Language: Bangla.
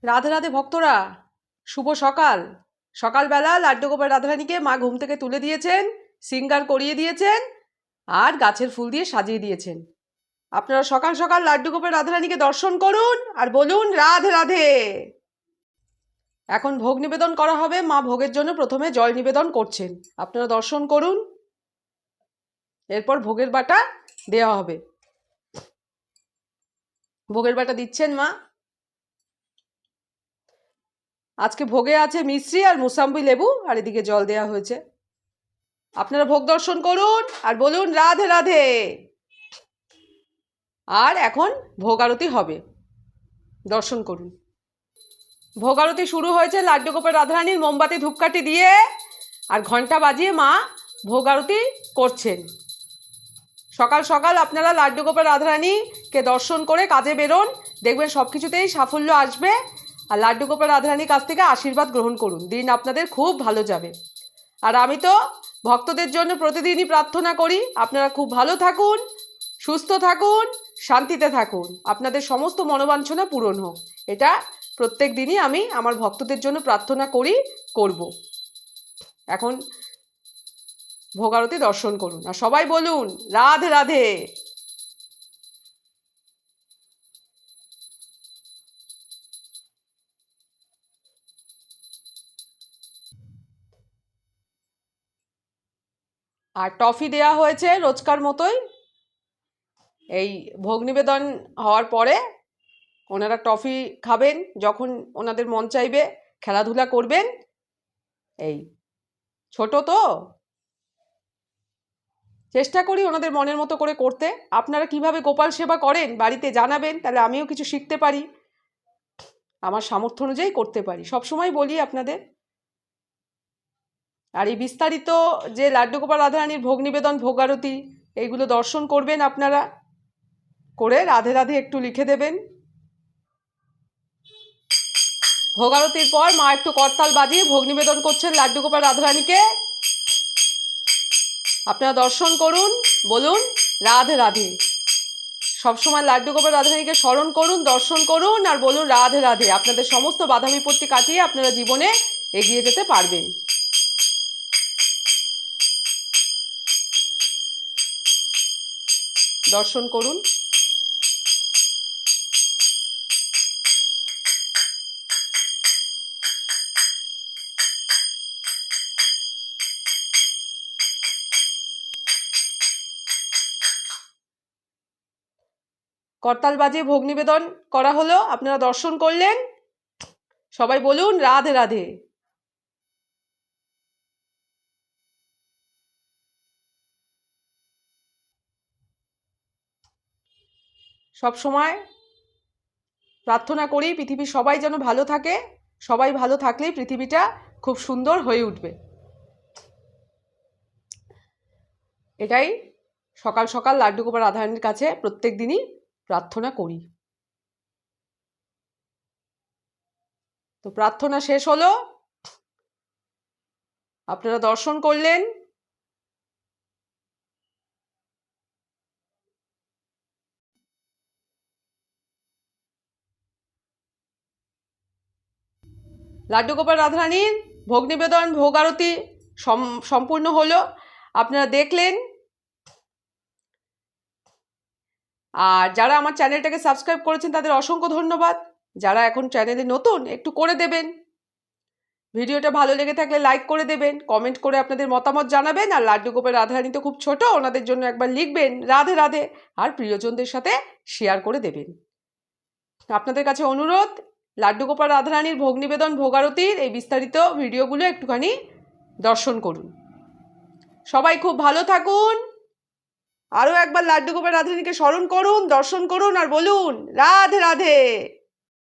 রাধে রাধে ভক্তরা, শুভ সকাল। সকালবেলা লাড্ডু গোপাল রাধারানীকে মা ঘুম থেকে তুলে দিয়েছেন, শৃঙ্গার করিয়ে দিয়েছেন আর গাছের ফুল দিয়ে সাজিয়ে দিয়েছেন। আপনারা সকাল সকাল লাড্ডু গোপাল রাধারানীকে দর্শন করুন আর বলুন রাধে রাধে। এখন ভোগ নিবেদন করা হবে। মা ভোগের জন্য প্রথমে জল নিবেদন করছেন, আপনারা দর্শন করুন। এরপর ভোগের বাটা দেওয়া হবে। ভোগের বাটা দিচ্ছেন মা। আজকে ভোগে আছে মিশ্রি আর মুসাম্বি লেবু, আর এদিকে জল দেওয়া হয়েছে। আপনারা ভোগ দর্শন করুন আর বলুন রাধে রাধে। আর এখন ভোগ আরতি হবে, দর্শন করুন। ভোগ আরতি শুরু হয়েছে লাড্ডু গোপাল রাধারানীর মোমবাতি ধূপকাঠি দিয়ে আর ঘন্টা বাজিয়ে মা ভোগ আরতি করছেন। সকাল সকাল আপনারা লাড্ডু গোপাল রাধারানীকে দর্শন করে কাজে বেরোন, দেখবেন সব কিছুতেই সাফল্য আসবে। আর লাড্ডু গোপাল রাধারানীর কাছ থেকে আশীর্বাদ গ্রহণ করুন, দিন আপনাদের খুব ভালো যাবে। আর আমি তো ভক্তদের জন্য প্রতিদিনই প্রার্থনা করি, আপনারা খুব ভালো থাকুন, সুস্থ থাকুন, শান্তিতে থাকুন, আপনাদের সমস্ত মনোবাঞ্ছনা পূরণ হোক। এটা প্রত্যেক দিনই আমি আমার ভক্তদের জন্য প্রার্থনা করব। এখন ভোগ আরতি দর্শন করুন আর সবাই বলুন রাধে রাধে। আর টফি দেয়া হয়েছে রোজকার মতোই। এই ভোগ নিবেদন হওয়ার পরে ওনারা টফি খাবেন, যখন ওনাদের মন চাইবে খেলাধুলা করবেন। এই ছোট তো, চেষ্টা করি ওনাদের মনের মতো করে করতে। আপনারা কিভাবে গোপাল সেবা করেন বাড়িতে জানাবেন, তাহলে আমিও কিছু শিখতে পারি, আমার সামর্থ্য অনুযায়ী করতে পারি। সবসময় বলি আপনাদের। আর এই বিস্তারিত যে লাড্ডু গোপাল রাধারানীর ভোগ নিবেদন, ভোগ আরতি, এইগুলো দর্শন করবেন আপনারা, করে রাধে রাধে একটু লিখে দেবেন। ভোগ আরতির পর মা একটু করতাল বাজিয়ে ভোগ নিবেদন করছেন লাড্ডু গোপাল রাধারানীকে। আপনারা দর্শন করুন, বলুন রাধে রাধে। সবসময় লাড্ডু গোপাল রাধারানীকে স্মরণ করুন, দর্শন করুন আর বলুন রাধে রাধে। আপনাদের সমস্ত বাধা বিপত্তি কাটিয়ে আপনারা জীবনে এগিয়ে যেতে পারবেন। দর্শন করুন। করতাল বাজিয়ে ভোগ নিবেদন করা হলো, আপনারা দর্শন করলেন। সবাই বলুন রাধে রাধে। সব সময় প্রার্থনা করি পৃথিবীর সবাই যেন ভালো থাকে। সবাই ভালো থাকলেই পৃথিবীটা খুব সুন্দর হয়ে উঠবে। এটাই সকাল সকাল লাড্ডু গোপাল রাধারানীর কাছে প্রত্যেক দিনই প্রার্থনা করি। তো প্রার্থনা শেষ হলো, আপনারা দর্শন করলেন। লাড্ডু গোপাল রাধারানীর ভোগ নিবেদন, ভোগ আরতি সম্পূর্ণ হলো, আপনারা দেখলেন। আর যারা আমার চ্যানেলটাকে সাবস্ক্রাইব করেছেন তাদের অসংখ্য ধন্যবাদ। যারা এখন চ্যানেলে নতুন, একটু করে দেবেন। ভিডিওটা ভালো লেগে থাকলে লাইক করে দেবেন, কমেন্ট করে আপনাদের মতামত জানাবেন। আর লাড্ডু গোপাল রাধারানী তো খুব ছোট, ওনাদের জন্য একবার লিখবেন রাধে রাধে, আর প্রিয়জনদের সাথে শেয়ার করে দেবেন। আপনাদের কাছে অনুরোধ, লাড্ডু গোপাল রাধারানীর ভোগ নিবেদন, ভোগ আরতির এই বিস্তারিত ভিডিওগুলো একটুখানি দর্শন করুন। সবাই খুব ভালো থাকুন। আরও একবার লাড্ডু গোপাল রাধারানীকে স্মরণ করুন, দর্শন করুন আর বলুন রাধে রাধে।